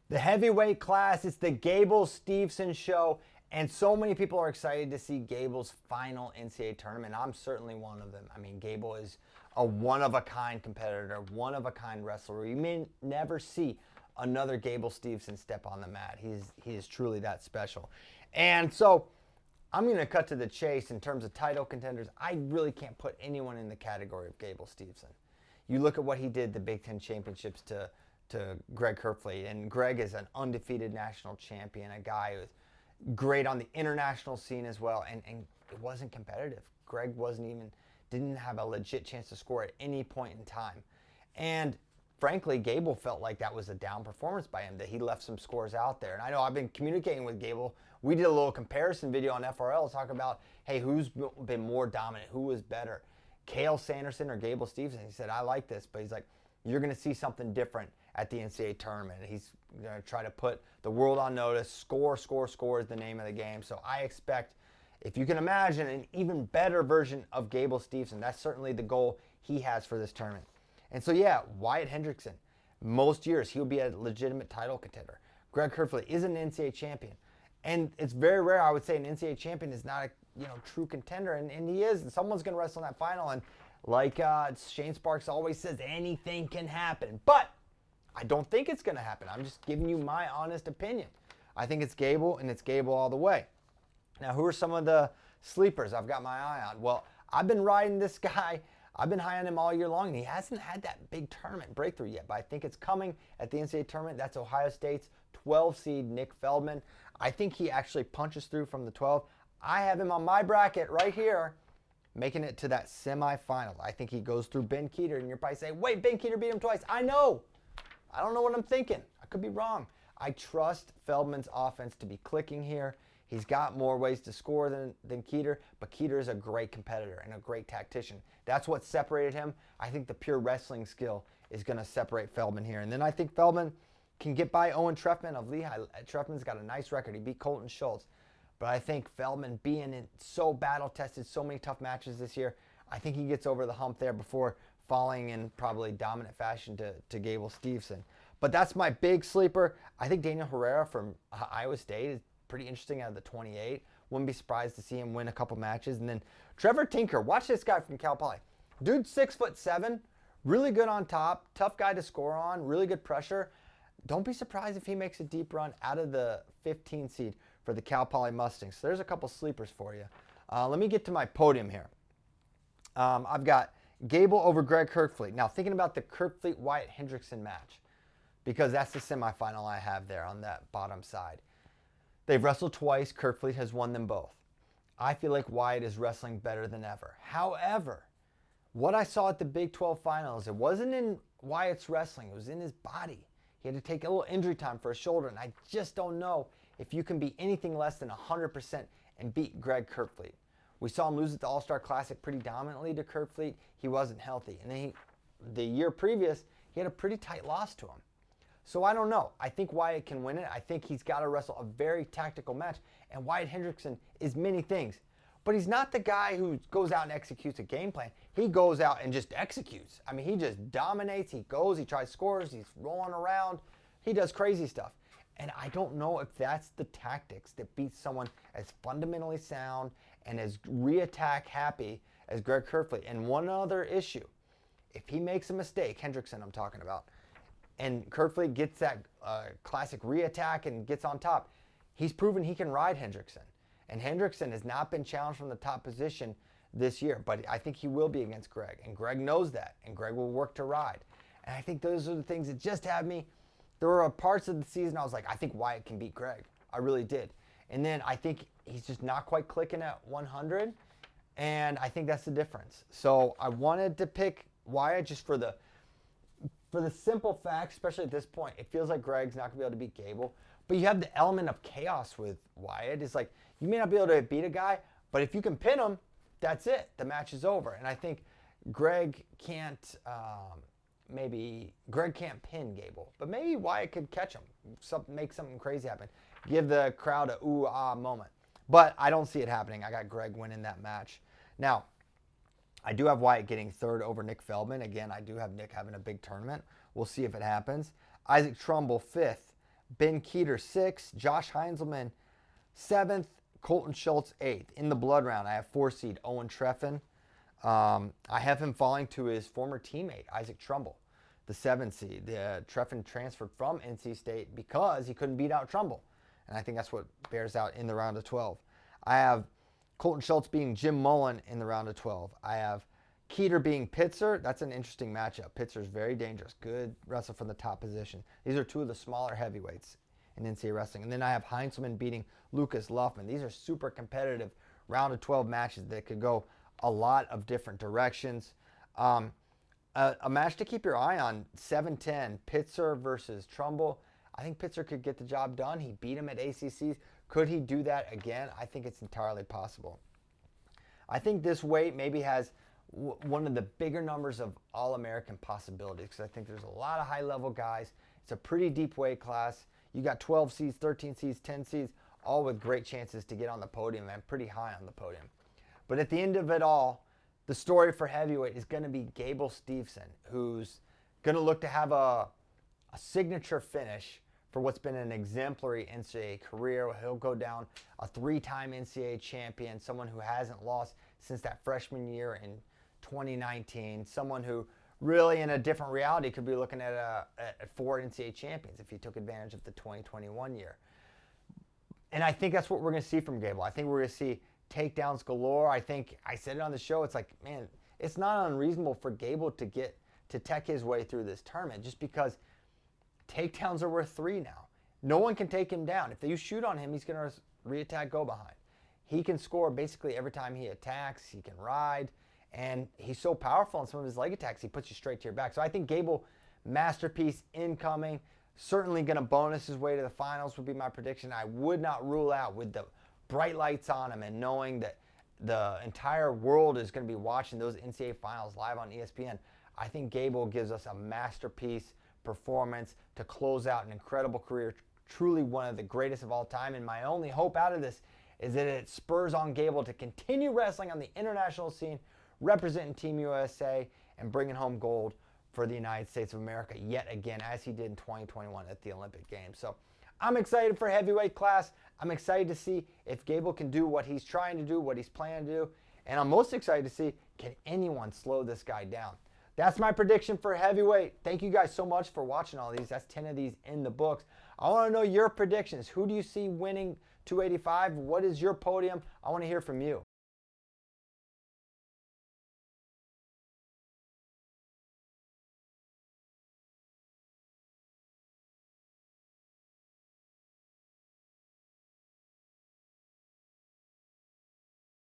The heavyweight class, it's the Gable-Steveson show, and so many people are excited to see Gable's final NCAA tournament. I'm certainly one of them. I mean, Gable is a one-of-a-kind competitor, one-of-a-kind wrestler. You may never see another Gable-Steveson step on the mat. He is truly that special. And so I'm going to cut to the chase in terms of title contenders. I really can't put anyone in the category of Gable-Steveson. You look at what he did the Big Ten Championships to Greg Kerfleet, and Greg is an undefeated national champion, a guy who's great on the international scene as well, and it wasn't competitive. Greg didn't have a legit chance to score at any point in time. And frankly, Gable felt like that was a down performance by him, that he left some scores out there. And I know I've been communicating with Gable. We did a little comparison video on FRL to talk about, hey, who's been more dominant, who was better, Cale Sanderson or Gable-Steveson? He said, I like this, but he's like, you're going to see something different at the NCAA tournament. He's going to try to put the world on notice. Score is the name of the game. So I expect, if you can imagine, an even better version of Gable-Steveson. That's certainly the goal he has for this tournament. And so, yeah, Wyatt Hendrickson, most years he'll be a legitimate title contender. Greg Kerfleet is an NCAA champion. And it's very rare, I would say, an NCAA champion is not a true contender, and he is. And someone's going to wrestle in that final. And like Shane Sparks always says, anything can happen. But I don't think it's going to happen. I'm just giving you my honest opinion. I think it's Gable, and it's Gable all the way. Now, who are some of the sleepers I've got my eye on? Well, I've been riding this guy. I've been high on him all year long, and he hasn't had that big tournament breakthrough yet, but I think it's coming at the NCAA tournament. That's Ohio State's 12 seed Nick Feldman. I think he actually punches through from the 12. I have him on my bracket right here, making it to that semifinal. I think he goes through Ben Keeter, and you're probably saying, wait, Ben Keeter beat him twice. I know. I don't know what I'm thinking. I could be wrong. I trust Feldman's offense to be clicking here. He's got more ways to score than Keeter, but Keeter is a great competitor and a great tactician. That's what separated him. I think the pure wrestling skill is going to separate Feldman here. And then I think Feldman can get by Owen Treffman of Lehigh. Treffman's got a nice record. He beat Colton Schultz. But I think Feldman, being so battle-tested, so many tough matches this year, I think he gets over the hump there before falling in probably dominant fashion to Gable-Steveson. But that's my big sleeper. I think Daniel Herrera from Iowa State is pretty interesting out of the 28. Wouldn't be surprised to see him win a couple matches. And then Trevor Tinker. Watch this guy from Cal Poly. Dude's 6'7", really good on top, tough guy to score on, really good pressure. Don't be surprised if he makes a deep run out of the 15 seed for the Cal Poly Mustangs. So there's a couple sleepers for you. Let me get to my podium here. I've got Gable over Greg Kerfleet. Now, thinking about the Kerfleet-Wyatt Hendrickson match, because that's the semifinal I have there on that bottom side. They've wrestled twice. Kerfleet has won them both. I feel like Wyatt is wrestling better than ever. However, what I saw at the Big 12 finals, it wasn't in Wyatt's wrestling. It was in his body. He had to take a little injury time for his shoulder, and I just don't know if you can be anything less than 100% and beat Greg Kerfleet. We saw him lose at the All-Star Classic pretty dominantly to Kerfleet. He wasn't healthy. And then the year previous, he had a pretty tight loss to him. So I don't know. I think Wyatt can win it. I think he's got to wrestle a very tactical match. And Wyatt Hendrickson is many things. But he's not the guy who goes out and executes a game plan. He goes out and just executes. I mean, he just dominates. He goes, he tries scores, he's rolling around. He does crazy stuff. And I don't know if that's the tactics that beats someone as fundamentally sound and as re-attack happy as Greg Kerfleet. And one other issue, if he makes a mistake, Hendrickson I'm talking about, and Kerfleet gets that classic re-attack and gets on top, he's proven he can ride Hendrickson. And Hendrickson has not been challenged from the top position this year, but I think he will be against Greg. And Greg knows that, and Greg will work to ride. And I think those are the things that just have me. There were parts of the season I was like, I think Wyatt can beat Greg. I really did. And then I think he's just not quite clicking at 100, and I think that's the difference. So I wanted to pick Wyatt just for the simple fact, especially at this point, it feels like Greg's not going to be able to beat Gable. But you have the element of chaos with Wyatt. It's like, you may not be able to beat a guy, but if you can pin him, that's it. The match is over. And I think Greg can't, Greg can't pin Gable, but maybe Wyatt could catch him, make something crazy happen, give the crowd a ooh-ah moment. But I don't see it happening. I got Greg winning that match. Now, I do have Wyatt getting third over Nick Feldman. Again, I do have Nick having a big tournament. We'll see if it happens. Isaac Trumbull, fifth. Ben Keeter 6th, Josh Heinzelman 7th, Colton Schultz 8th. In the blood round, I have 4 seed Owen Treffin. I have him falling to his former teammate, Isaac Trumbull, the 7th seed. Treffin transferred from NC State because he couldn't beat out Trumbull. And I think that's what bears out in the round of 12. I have Colton Schultz being Jim Mullen in the round of 12. I have Keeter being Pitzer. That's an interesting matchup. Pitzer's very dangerous. Good wrestler from the top position. These are 2 of the smaller heavyweights in NCAA wrestling. And then I have Heinzelman beating Lucas Luffman. These are super competitive round of 12 matches that could go a lot of different directions. A match to keep your eye on, 7-10, Pitzer versus Trumbull. I think Pitzer could get the job done. He beat him at ACCs. Could he do that again? I think it's entirely possible. I think this weight maybe has one of the bigger numbers of All-American possibilities because I think there's a lot of high-level guys. It's a pretty deep weight class. You got 12 seeds, 13 seeds, 10 seeds, all with great chances to get on the podium and pretty high on the podium. But at the end of it all, the story for heavyweight is going to be Gable Steveson, who's going to look to have a signature finish for what's been an exemplary NCAA career. He'll go down a 3-time NCAA champion, someone who hasn't lost since that freshman year in 2019, someone who really in a different reality could be looking at 4 NCAA champions if he took advantage of the 2021 year. And I think that's what we're going to see from Gable. I think we're going to see takedowns galore. I think I said it on the show. It's like, man, it's not unreasonable for Gable to tech his way through this tournament just because takedowns are worth 3 now. No one can take him down. If you shoot on him, he's going to re-attack, go behind. He can score basically every time he attacks. He can ride. And he's so powerful in some of his leg attacks, he puts you straight to your back. So I think Gable, masterpiece incoming. Certainly going to bonus his way to the finals would be my prediction. I would not rule out with the bright lights on him and knowing that the entire world is going to be watching those NCAA finals live on ESPN. I think Gable gives us a masterpiece performance to close out an incredible career, truly one of the greatest of all time. And my only hope out of this is that it spurs on Gable to continue wrestling on the international scene, representing Team USA and bringing home gold for the United States of America yet again, as he did in 2021 at the Olympic Games. So I'm excited for heavyweight class. I'm excited to see if Gable can do what he's trying to do, what he's planning to do. And I'm most excited to see, can anyone slow this guy down? That's my prediction for heavyweight. Thank you guys so much for watching all these. That's 10 of these in the books. I want to know your predictions. Who do you see winning 285? What is your podium? I want to hear from you.